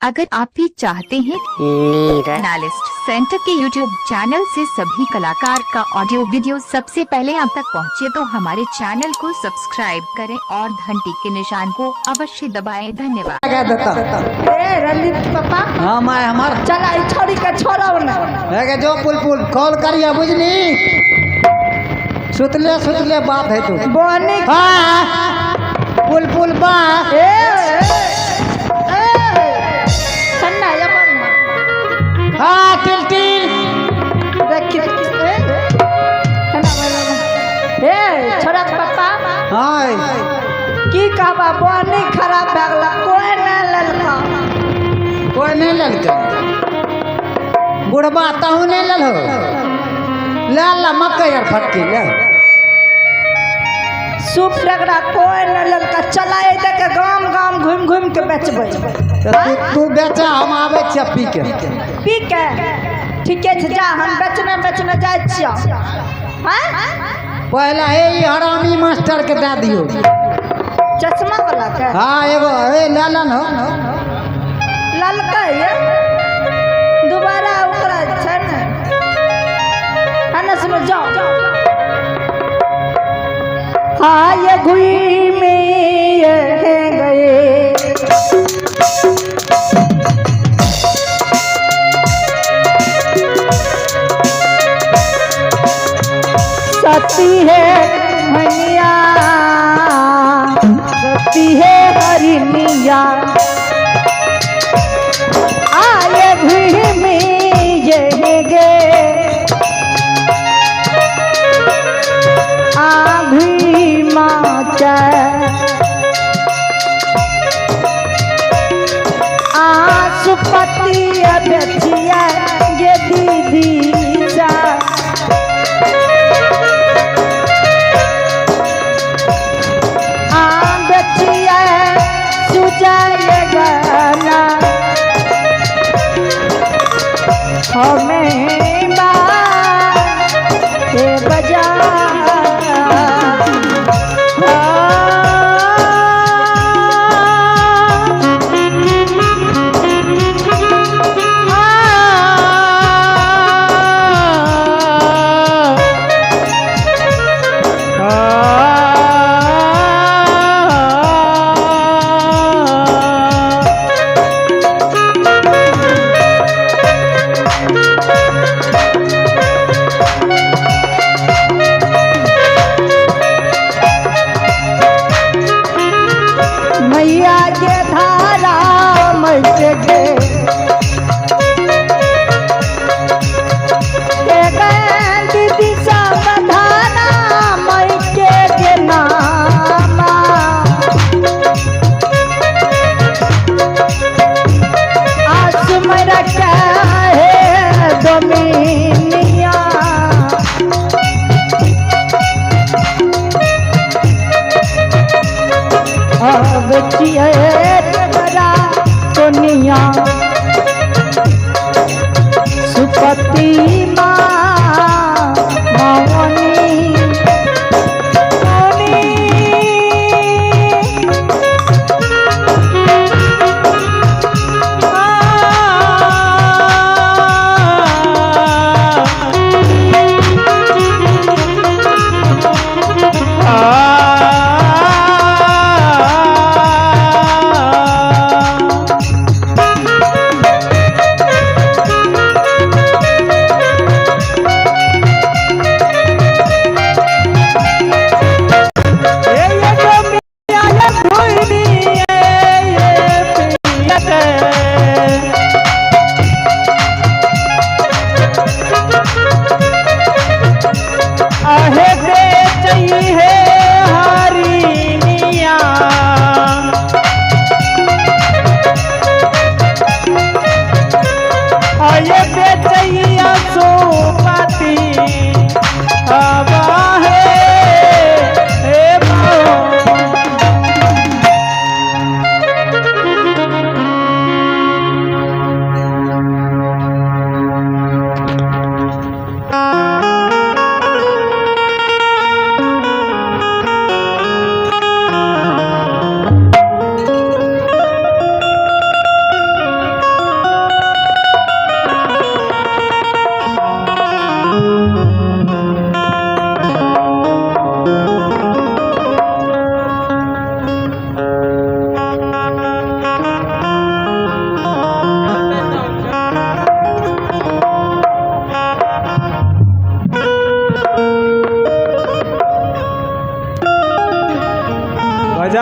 अगर आप भी चाहते हैं एनालिस्ट सेंटर के यूट्यूब चैनल से सभी कलाकार का ऑडियो वीडियो सबसे पहले आप तक पहुंचे, तो हमारे चैनल को सब्सक्राइब करें और घंटी के निशान को अवश्य दबाएं। धन्यवाद। रणदीप पापा हाँ मैं हमार चला छोड़ी के छोड़ा है जो पुल कॉल करिए बुझनी सुतले बात है तू बोनी हाँ पुल बा सन्ना या बनना हाँ टिल देखी ए छोड़ा पापा हाँ की कहबा बोनी खराब भए गेला, कोई नहीं ललका कोई नहीं ललके बुढ़बा तहू नहीं लल ले ला मकई यार फटकी ले सूप डगड़ा कोई नहीं ललका। चला देखे गाम घूम के बेचबै तू बेचा हम आवे छियै पी के ठीके छै, जा हम बेचने जाइ छियै। पहला हे हरामी मास्टर के दे दियो चश्मा वाला के हाँ एगो ले लन हो ललका ये दोबारा ओकरा छै ने हनस में जाओ हाँ ये घुई में गए सती है मनिया सती है हरिनिया आए भी में गे आघी माचा आसुपति बेचिया गे दीदी जा बेचिया सुजाए गाना हमें के बजा मैया के धारा मच गे दीदी सब धारा मच के नामा आसमर है दोमिनिया बचिए बड़ा सोनिया सुपति मावनी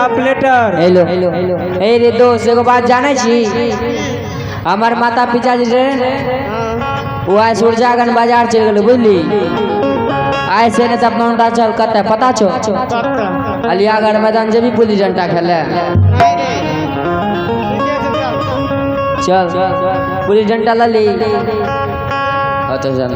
ऑपरेटर हेलो ए रे दोस्त एगो बात जाने छी हमार माता पिता जी रे वो आज सूरजागन बाजार चल गेल बुझली आय से ने तब मोटा चल कते पता छो अलियागढ़ मैदान जेबी पुलिस डंडा खेले चल पुलिस डंडा ला ली अच्छा चल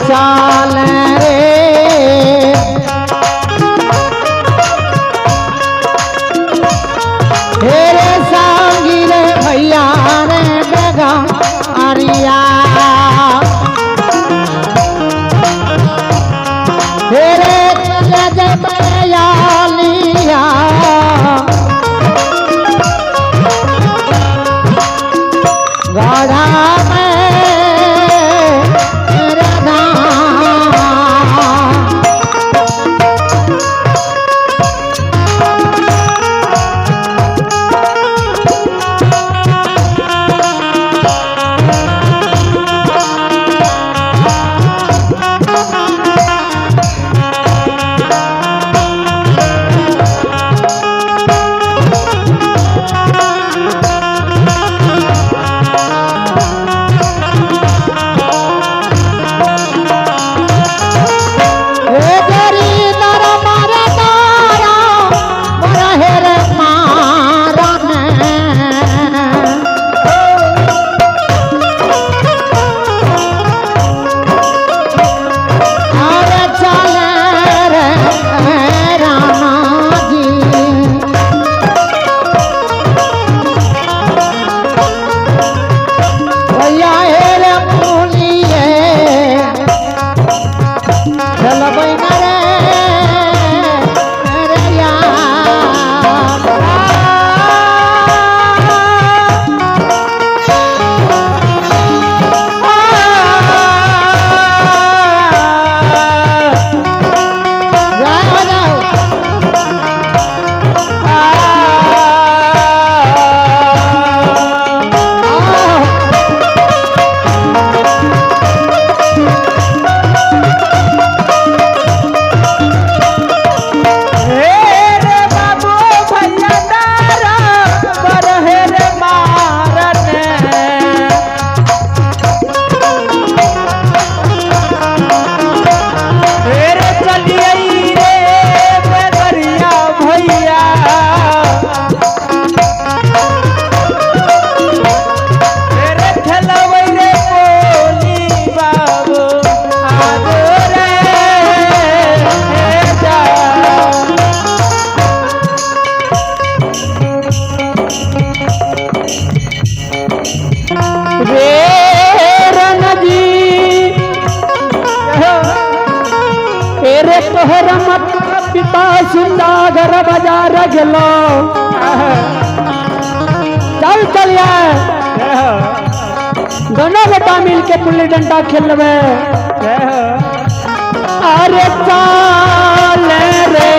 चाल रे हेरे सांगी रे भैया रे बेगा अरिया हेरे चले जे भैया लिया गाढ़ा तोहरा माता पिता सुंदागर बाजार गेलो चल चल दोनों बेटा मिल के पुल्ली डंडा खेलवे अरे चाल रे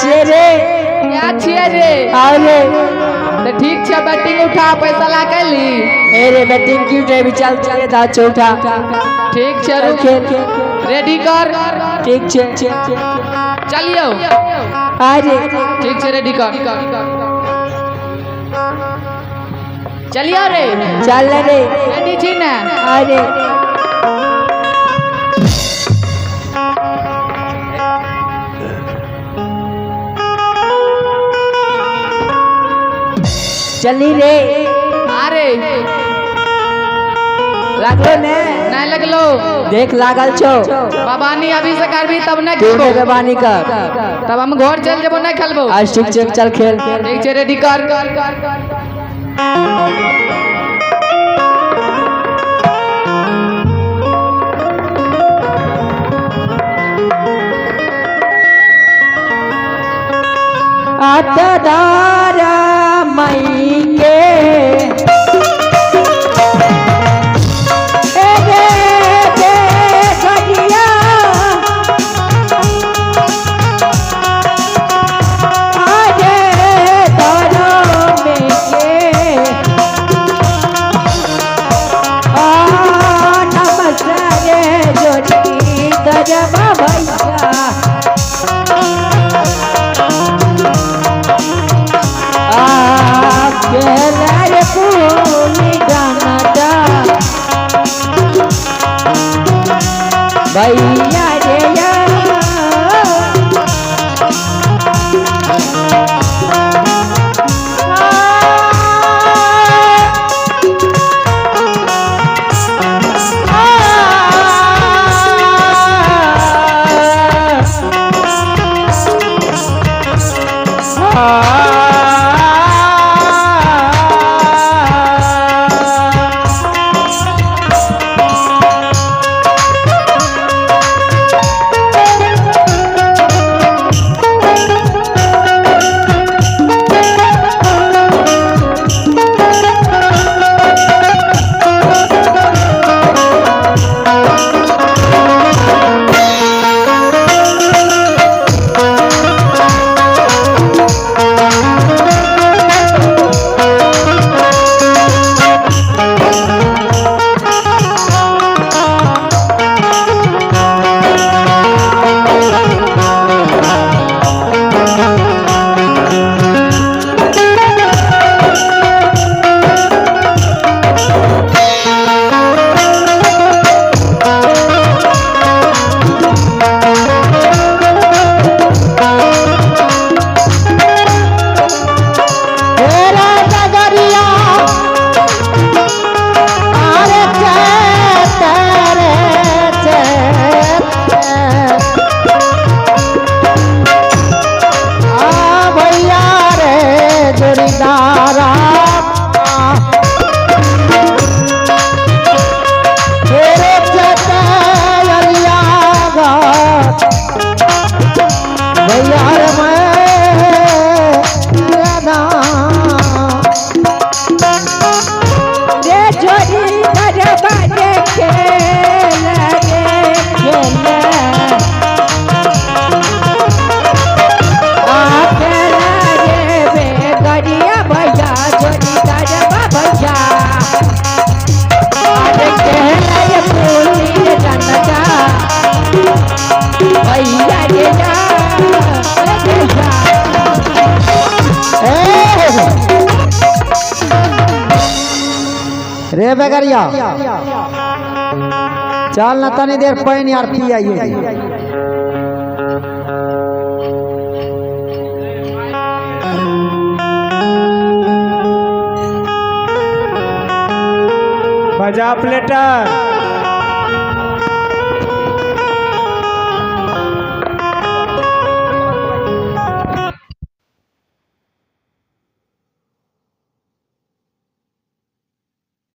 छिए रे क्या छिए रे अरे तो ठीक छे बैटिंग उठा पैसा ला के ली ए रे बैटिंग क्यों रे विचार चले दा चौथा ठीक छे रुक खेल रेडी कर ठीक छे चलियो अरे ठीक छे रेडी कर चलियो रे चल रे रेडी छी ना अरे चली रे अरे लागलो ने नहीं लगलो देख लागल छो बाबानी अभी से करबी तब ना तू खेलबो ने बानी कर तब हम घर चल जेबो नहीं खेलबो आज ठीक छे चल खेल ठीक छे रेडी कर आतदारा मई के भैया रे या रे बेगरिया चल ना तनी देर पानी यार पी आइए बजा प्लेटर